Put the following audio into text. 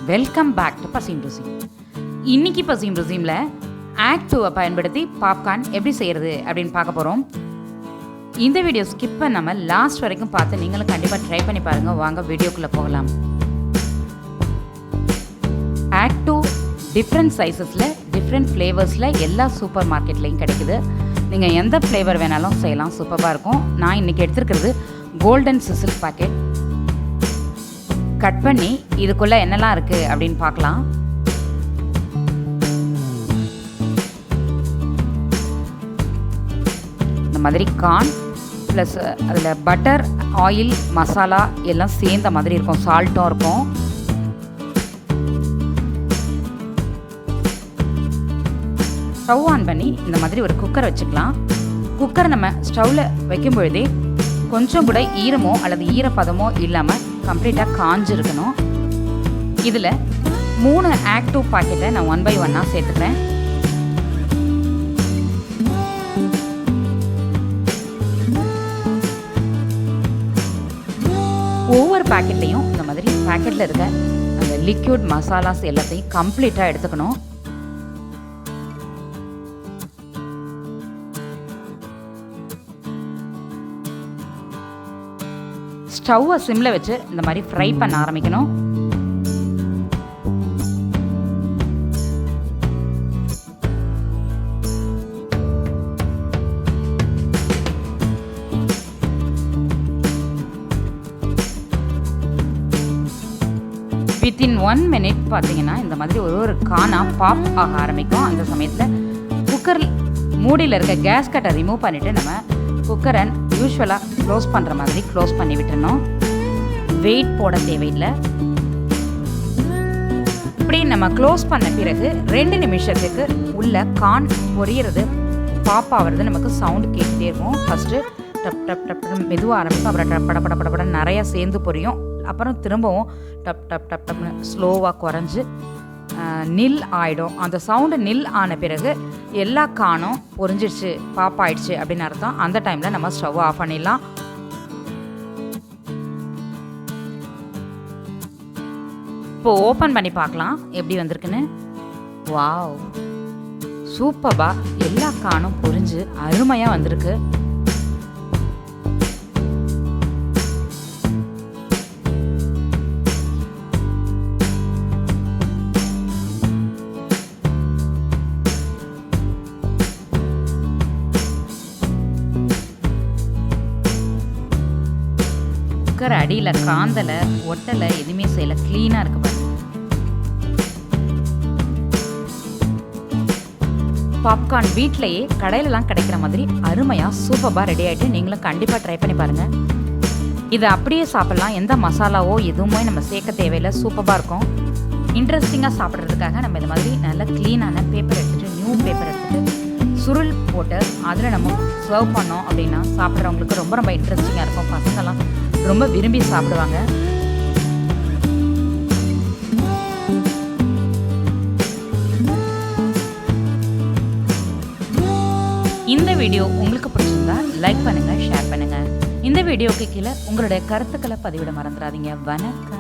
Welcome back to Paschim ருசி. இன்றைக்கி Paschim ருசியில் act 2 பயன்படுத்தி பாப்கார்ன் எப்படி செய்கிறது அப்படின்னு பார்க்க போகிறோம். இந்த வீடியோ ஸ்கிப் பண்ணாமல் லாஸ்ட் வரைக்கும் பார்த்து நீங்களும் கண்டிப்பாக ட்ரை பண்ணி பாருங்கள். வாங்க வீடியோக்குள்ளே போகலாம். ஆக்ட் 2 டிஃப்ரெண்ட் சைஸஸில் டிஃப்ரெண்ட் ஃப்ளேவர்ஸில் எல்லா சூப்பர் மார்க்கெட்லேயும் கிடைக்குது. நீங்கள் எந்த ஃப்ளேவர் வேணாலும் செய்யலாம், சூப்பராக இருக்கும். நான் இன்றைக்கி எடுத்துருக்கிறது கோல்டன் சிசில் பாக்கெட். கட் பண்ணி இதுக்குள்ளே என்னெல்லாம் இருக்குது அப்படின்னு பார்க்கலாம். இந்த மாதிரி கார்ன் ப்ளஸ் அதில் பட்டர், ஆயில், மசாலா எல்லாம் சேர்ந்த மாதிரி இருக்கும். சால்ட்டும் இருக்கும். ஸ்டவ் ஆன் பண்ணி இந்த மாதிரி ஒரு குக்கர் வச்சுக்கலாம். குக்கர் நம்ம ஸ்டவ்வில் வைக்கும் பொழுதே கொஞ்சம் கூட ஈரமோ அல்லது ஈரப்பதமோ இல்லாமல் கம்ப்ளீட்டாக காஞ்சிருக்கணும். இதில் 3 ஆக்ட் 2 பாக்கெட்டை நான் 1 by 1 சேர்த்துக்கிறேன். ஒவ்வொரு பேக்கெட்லேயும் இந்த மாதிரி பேக்கெட்டில் இருக்க அந்த லிக்யூட் மசாலாஸ் எல்லாத்தையும் கம்ப்ளீட்டாக எடுத்துக்கணும். ஸ்டவ்வை சிம்மில் வச்சு இந்த மாதிரி ஃப்ரை பண்ண ஆரம்பிக்கணும். வித்தின் 1 minute பார்த்தீங்கன்னா இந்த மாதிரி ஒரு கானா பாப் ஆக ஆரம்பிக்கும். அந்த சமயத்தில் குக்கர் மூடியில் இருக்க கேஸ் கட்டை ரிமூவ் பண்ணிவிட்டு நம்ம குக்கரை யூஸ்வலாக க்ளோஸ் பண்ணுற மாதிரி க்ளோஸ் பண்ணி விட்டுறணும். வெயிட் போட தேவையில்லை. இப்படி நம்ம க்ளோஸ் பண்ண பிறகு 2 நிமிஷத்துக்கு உள்ள கார்ன் பொரியிறது, பாப் ஆகிறது நமக்கு சவுண்டு கேட்டுகிட்டே இருக்கும். ஃபஸ்ட்டு டப் டப் டப் மெதுவாக ஆரம்பிக்கும். அப்புறம் பட பட பட பட நிறையா சேர்ந்து பொரியும். அப்புறம் திரும்பவும் டப் டப் டப் டப்னு ஸ்லோவாக குறைஞ்சி நில் ஆகிடும். அந்த சவுண்டு நில் ஆன பிறகு எல்லா கானும் பொரிஞ்சிடுச்சு, பாப் ஆயிடுச்சு அப்படின்னு அர்த்தம். அந்த டைமில் நம்ம ஸ்டவ் ஆஃப் பண்ணிடலாம். இப்போ ஓப்பன் பண்ணி பார்க்கலாம் எப்படி வந்திருக்குன்னு. வாவ், சூப்பர்பா! எல்லா கானும் பொரிஞ்சு அருமையாக வந்திருக்கு. குக்கர் அடியில் காந்தலை, ஒட்டலை, எதுவுமே செய்யலை, க்ளீனாக இருக்கு பாருங்க. பாப்கார்ன் வீட்டிலையே கடையிலலாம் கிடைக்கிற மாதிரி அருமையாக சூப்பராக ரெடி ஆகிட்டு நீங்களும் கண்டிப்பாக ட்ரை பண்ணி பாருங்கள். இதை அப்படியே சாப்பிட்லாம். எந்த மசாலாவோ எதுவுமே நம்ம சேர்க்க தேவையில்லை. சூப்பராக இருக்கும். இன்ட்ரெஸ்டிங்காக சாப்பிட்றதுக்காக நம்ம இந்த மாதிரி நல்ல க்ளீனான பேப்பர் எடுத்துகிட்டு, நியூ பேப்பர் எடுத்துகிட்டு சுருள் போட்டு அதில் நம்ம சர்வ் பண்ணோம் அப்படின்னா சாப்பிட்றவங்களுக்கு ரொம்ப ரொம்ப இன்ட்ரெஸ்டிங்காக இருக்கும். பசங்கள்லாம் ரொம்ப விரும்பி சாப்பிடுவாங்க. இந்த வீடியோ உங்களுக்கு பிடிச்சிருந்தா லைக் பண்ணுங்க, ஷேர் பண்ணுங்க. இந்த வீடியோக்கு கீழே உங்களுடைய கருத்துக்களை பதிவிட மறந்துடாதீங்க. வணக்கம்.